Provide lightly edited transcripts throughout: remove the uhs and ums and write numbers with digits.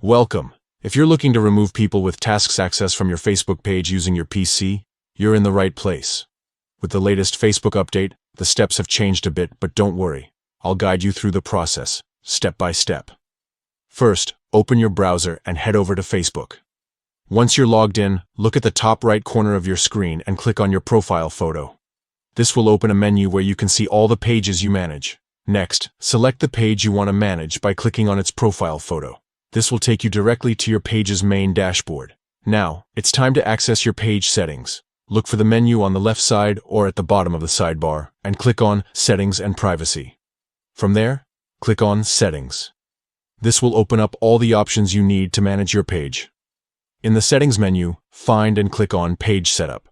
Welcome. If you're looking to remove people with tasks access from your Facebook page using your PC, you're in the right place. With the latest Facebook update, the steps have changed a bit, but don't worry. I'll guide you through the process, step by step. First, open your browser and head over to Facebook. Once you're logged in, look at the top right corner of your screen and click on your profile photo. This will open a menu where you can see all the pages you manage. Next, select the page you want to manage by clicking on its profile photo. This will take you directly to your page's main dashboard. Now, it's time to access your page settings. Look for the menu on the left side or at the bottom of the sidebar and click on Settings and Privacy. From there, click on Settings. This will open up all the options you need to manage your page. In the Settings menu, find and click on Page Setup.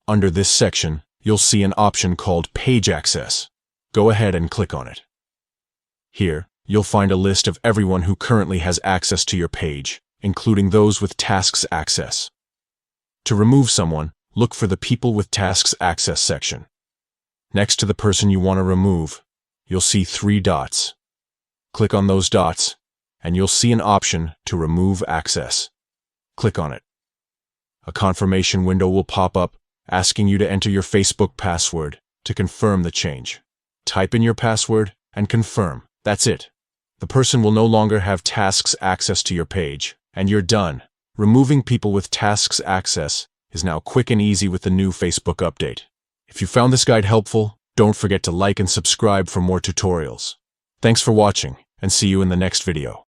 Under this section, you'll see an option called Page Access. Go ahead and click on it. Here, you'll find a list of everyone who currently has access to your page, including those with tasks access. To remove someone, look for the People with Tasks Access section. Next to the person you want to remove, you'll see 3 dots. Click on those dots, and you'll see an option to remove access. Click on it. A confirmation window will pop up, asking you to enter your Facebook password to confirm the change. Type in your password and confirm. That's it. The person will no longer have tasks access to your page, and you're done. Removing people with tasks access is now quick and easy with the new Facebook update. If you found this guide helpful, don't forget to like and subscribe for more tutorials. Thanks for watching, and see you in the next video.